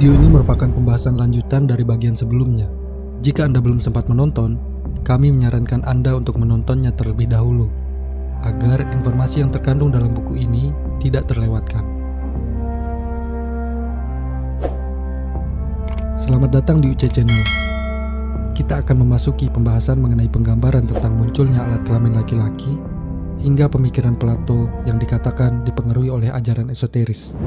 Video ini merupakan pembahasan lanjutan dari bagian sebelumnya. Jika Anda belum sempat menonton, kami menyarankan Anda untuk menontonnya terlebih dahulu, agar informasi yang terkandung dalam buku ini tidak terlewatkan. Selamat datang di UC Channel. Kita akan memasuki pembahasan mengenai penggambaran tentang munculnya alat kelamin laki-laki hingga pemikiran Plato yang dikatakan dipengaruhi oleh ajaran esoteris.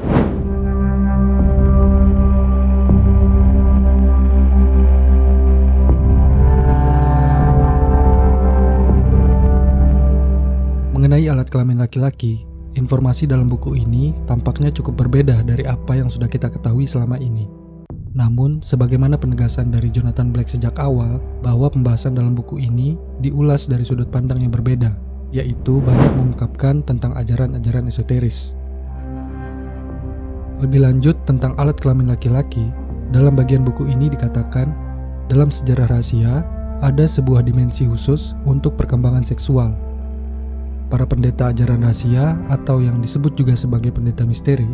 Mengenai alat kelamin laki-laki, informasi dalam buku ini tampaknya cukup berbeda dari apa yang sudah kita ketahui selama ini. Namun, sebagaimana penegasan dari Jonathan Black sejak awal bahwa pembahasan dalam buku ini diulas dari sudut pandang yang berbeda, yaitu banyak mengungkapkan tentang ajaran-ajaran esoteris. Lebih lanjut tentang alat kelamin laki-laki, dalam bagian buku ini dikatakan, dalam sejarah rahasia, ada sebuah dimensi khusus untuk perkembangan seksual. Para pendeta ajaran rahasia, atau yang disebut juga sebagai pendeta misteri,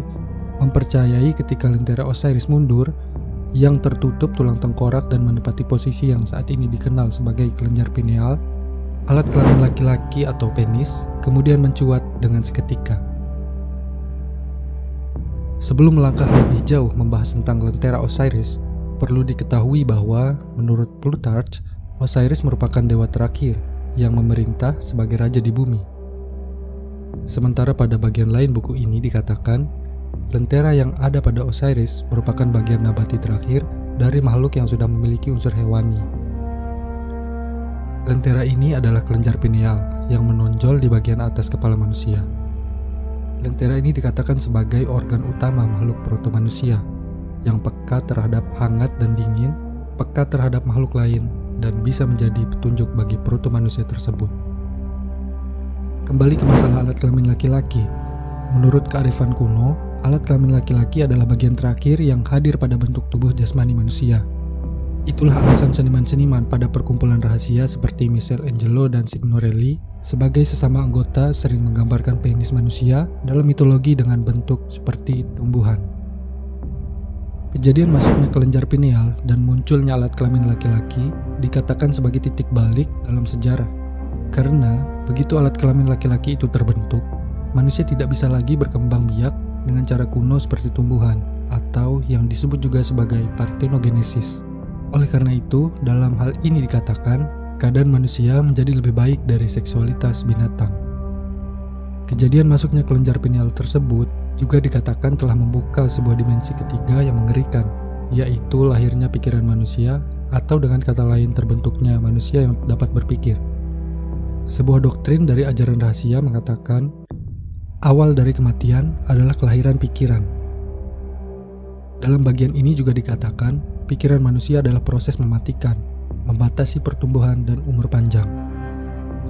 mempercayai ketika lentera Osiris mundur, yang tertutup tulang tengkorak dan menempati posisi yang saat ini dikenal sebagai kelenjar pineal, alat kelamin laki-laki atau penis kemudian mencuat dengan seketika. Sebelum melangkah lebih jauh membahas tentang lentera Osiris, perlu diketahui bahwa menurut Plutarch, Osiris merupakan dewa terakhir yang memerintah sebagai raja di bumi. Sementara pada bagian lain buku ini dikatakan, lentera yang ada pada Osiris merupakan bagian nabati terakhir dari makhluk yang sudah memiliki unsur hewani. Lentera ini adalah kelenjar pineal yang menonjol di bagian atas kepala manusia. Lentera ini dikatakan sebagai organ utama makhluk proto-manusia yang peka terhadap hangat dan dingin, peka terhadap makhluk lain, dan bisa menjadi petunjuk bagi proto-manusia tersebut. Kembali ke masalah alat kelamin laki-laki. Menurut kearifan kuno, alat kelamin laki-laki adalah bagian terakhir yang hadir pada bentuk tubuh jasmani manusia. Itulah alasan seniman-seniman pada perkumpulan rahasia seperti Michelangelo dan Signorelli sebagai sesama anggota sering menggambarkan penis manusia dalam mitologi dengan bentuk seperti tumbuhan. Kejadian masuknya kelenjar pineal dan munculnya alat kelamin laki-laki dikatakan sebagai titik balik dalam sejarah. Karena begitu alat kelamin laki-laki itu terbentuk, manusia tidak bisa lagi berkembang biak dengan cara kuno seperti tumbuhan, atau yang disebut juga sebagai parthenogenesis. Oleh karena itu, dalam hal ini dikatakan, keadaan manusia menjadi lebih baik dari seksualitas binatang. Kejadian masuknya kelenjar pineal tersebut juga dikatakan telah membuka sebuah dimensi ketiga yang mengerikan, yaitu lahirnya pikiran manusia, atau dengan kata lain terbentuknya manusia yang dapat berpikir. Sebuah doktrin dari ajaran rahasia mengatakan, awal dari kematian adalah kelahiran pikiran. Dalam bagian ini juga dikatakan, pikiran manusia adalah proses mematikan, membatasi pertumbuhan dan umur panjang.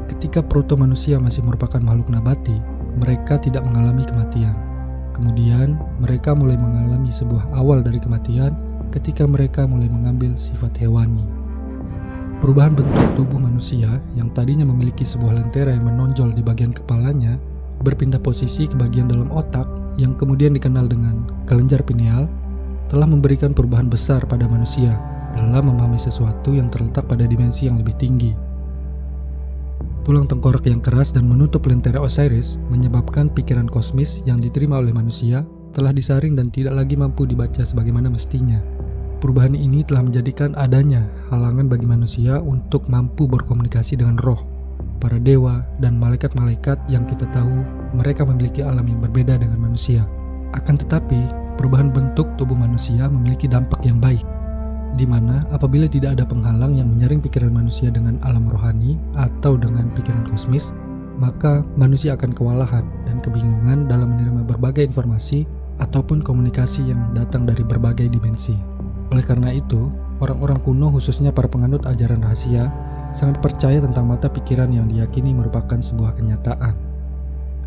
Ketika proto-manusia masih merupakan makhluk nabati, mereka tidak mengalami kematian. Kemudian, mereka mulai mengalami sebuah awal dari kematian ketika mereka mulai mengambil sifat hewani. Perubahan bentuk tubuh manusia yang tadinya memiliki sebuah lentera yang menonjol di bagian kepalanya berpindah posisi ke bagian dalam otak yang kemudian dikenal dengan kelenjar pineal telah memberikan perubahan besar pada manusia dalam memahami sesuatu yang terletak pada dimensi yang lebih tinggi. Tulang tengkorak yang keras dan menutup lentera Osiris menyebabkan pikiran kosmis yang diterima oleh manusia telah disaring dan tidak lagi mampu dibaca sebagaimana mestinya. Perubahan ini telah menjadikan adanya halangan bagi manusia untuk mampu berkomunikasi dengan roh, para dewa, dan malaikat-malaikat yang kita tahu mereka memiliki alam yang berbeda dengan manusia. Akan tetapi, perubahan bentuk tubuh manusia memiliki dampak yang baik, di mana apabila tidak ada penghalang yang menyaring pikiran manusia dengan alam rohani atau dengan pikiran kosmis, maka manusia akan kewalahan dan kebingungan dalam menerima berbagai informasi ataupun komunikasi yang datang dari berbagai dimensi. Oleh karena itu, orang-orang kuno khususnya para penganut ajaran rahasia sangat percaya tentang mata pikiran yang diyakini merupakan sebuah kenyataan.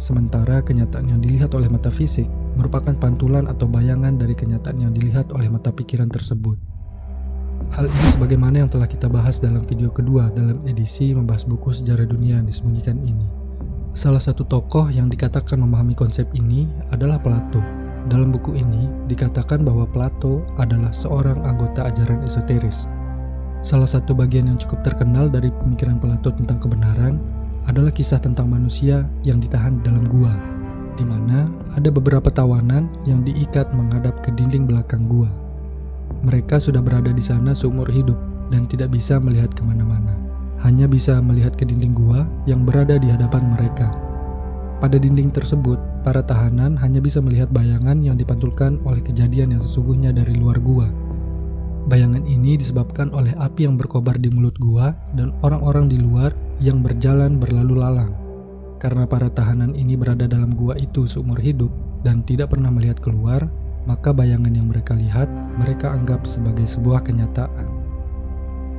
Sementara kenyataan yang dilihat oleh mata fisik merupakan pantulan atau bayangan dari kenyataan yang dilihat oleh mata pikiran tersebut. Hal ini sebagaimana yang telah kita bahas dalam video kedua dalam edisi membahas buku sejarah dunia yang disembunyikan ini. Salah satu tokoh yang dikatakan memahami konsep ini adalah Plato. Dalam buku ini dikatakan bahwa Plato adalah seorang anggota ajaran esoteris. Salah satu bagian yang cukup terkenal dari pemikiran Plato tentang kebenaran adalah kisah tentang manusia yang ditahan di dalam gua, di mana ada beberapa tawanan yang diikat menghadap ke dinding belakang gua. Mereka sudah berada di sana seumur hidup dan tidak bisa melihat kemana-mana. Hanya bisa melihat ke dinding gua yang berada di hadapan mereka. Pada dinding tersebut, para tahanan hanya bisa melihat bayangan yang dipantulkan oleh kejadian yang sesungguhnya dari luar gua. Bayangan ini disebabkan oleh api yang berkobar di mulut gua dan orang-orang di luar yang berjalan berlalu lalang. Karena para tahanan ini berada dalam gua itu seumur hidup dan tidak pernah melihat keluar, maka bayangan yang mereka lihat, mereka anggap sebagai sebuah kenyataan.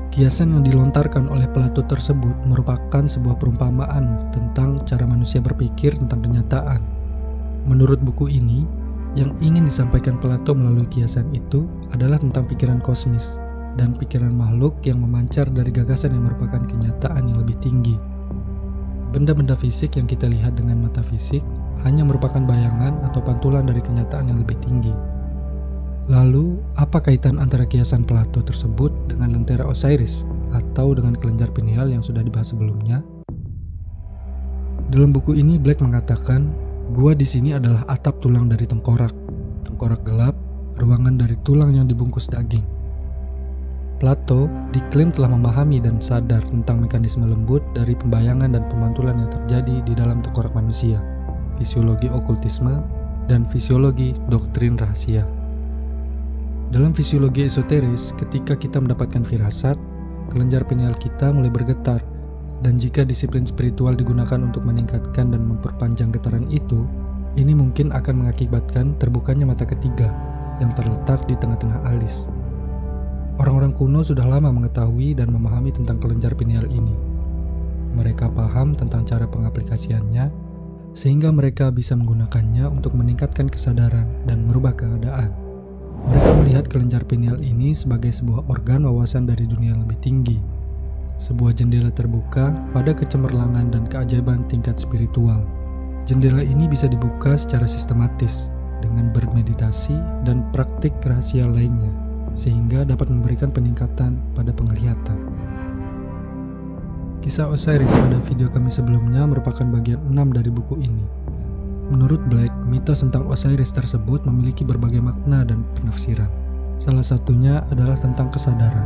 Kiasan yang dilontarkan oleh Plato tersebut merupakan sebuah perumpamaan tentang cara manusia berpikir tentang kenyataan. Menurut buku ini, yang ingin disampaikan Plato melalui kiasan itu adalah tentang pikiran kosmis dan pikiran makhluk yang memancar dari gagasan yang merupakan kenyataan yang lebih tinggi. Benda-benda fisik yang kita lihat dengan mata fisik hanya merupakan bayangan atau pantulan dari kenyataan yang lebih tinggi. Lalu, apa kaitan antara kiasan Plato tersebut dengan lentera Osiris atau dengan kelenjar pineal yang sudah dibahas sebelumnya? Dalam buku ini Black mengatakan, gua di sini adalah atap tulang dari tengkorak gelap, ruangan dari tulang yang dibungkus daging. Plato diklaim telah memahami dan sadar tentang mekanisme lembut dari pembayangan dan pemantulan yang terjadi di dalam tengkorak manusia, fisiologi okultisme, dan fisiologi doktrin rahasia. Dalam fisiologi esoteris, ketika kita mendapatkan firasat, kelenjar pineal kita mulai bergetar, dan jika disiplin spiritual digunakan untuk meningkatkan dan memperpanjang getaran itu, ini mungkin akan mengakibatkan terbukanya mata ketiga yang terletak di tengah-tengah alis. Orang-orang kuno sudah lama mengetahui dan memahami tentang kelenjar pineal ini. Mereka paham tentang cara pengaplikasiannya, sehingga mereka bisa menggunakannya untuk meningkatkan kesadaran dan merubah keadaan. Mereka melihat kelenjar pineal ini sebagai sebuah organ wawasan dari dunia yang lebih tinggi, sebuah jendela terbuka pada kecemerlangan dan keajaiban tingkat spiritual. Jendela ini bisa dibuka secara sistematis dengan bermeditasi dan praktik rahasia lainnya, sehingga dapat memberikan peningkatan pada penglihatan. Kisah Osiris pada video kami sebelumnya merupakan bagian 6 dari buku ini. Menurut Black, mitos tentang Osiris tersebut memiliki berbagai makna dan penafsiran. Salah satunya adalah tentang kesadaran.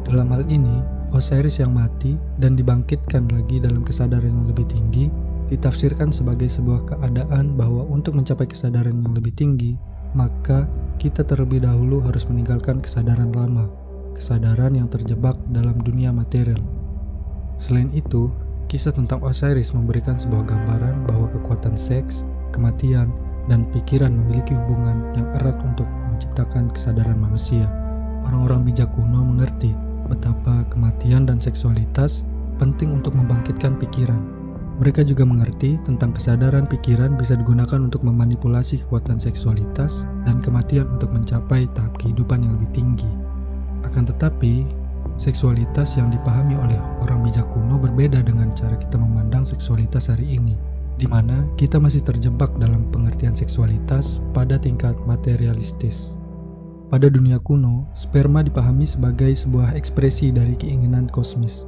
Dalam hal ini, Osiris yang mati dan dibangkitkan lagi dalam kesadaran yang lebih tinggi ditafsirkan sebagai sebuah keadaan bahwa untuk mencapai kesadaran yang lebih tinggi, maka kita terlebih dahulu harus meninggalkan kesadaran lama, kesadaran yang terjebak dalam dunia material. Selain itu, kisah tentang Osiris memberikan sebuah gambaran bahwa kekuatan seks, kematian, dan pikiran memiliki hubungan yang erat untuk menciptakan kesadaran manusia. Orang-orang bijak kuno mengerti betapa kematian dan seksualitas penting untuk membangkitkan pikiran. Mereka juga mengerti tentang kesadaran pikiran bisa digunakan untuk memanipulasi kekuatan seksualitas dan kematian untuk mencapai tahap kehidupan yang lebih tinggi. Akan tetapi, seksualitas yang dipahami oleh orang bijak kuno berbeda dengan cara kita memandang seksualitas hari ini, di mana kita masih terjebak dalam pengertian seksualitas pada tingkat materialistis. Pada dunia kuno, sperma dipahami sebagai sebuah ekspresi dari keinginan kosmis,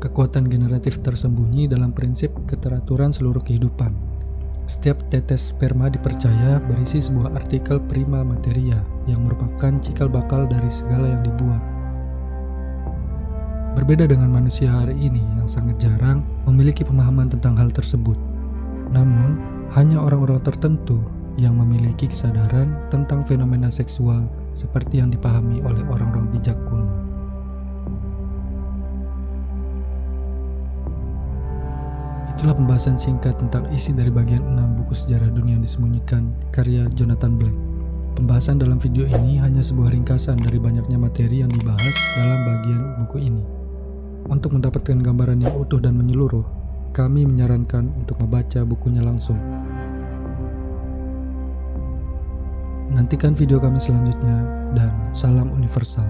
kekuatan generatif tersembunyi dalam prinsip keteraturan seluruh kehidupan. Setiap tetes sperma dipercaya berisi sebuah artikel prima materia yang merupakan cikal bakal dari segala yang dibuat. Berbeda dengan manusia hari ini yang sangat jarang memiliki pemahaman tentang hal tersebut. Namun, hanya orang-orang tertentu yang memiliki kesadaran tentang fenomena seksual seperti yang dipahami oleh orang-orang bijak kuno. Itulah pembahasan singkat tentang isi dari bagian 6 buku sejarah dunia yang disembunyikan karya Jonathan Black. Pembahasan dalam video ini hanya sebuah ringkasan dari banyaknya materi yang dibahas dalam bagian buku ini. Untuk mendapatkan gambaran yang utuh dan menyeluruh, kami menyarankan untuk membaca bukunya langsung. Nantikan video kami selanjutnya, dan salam universal.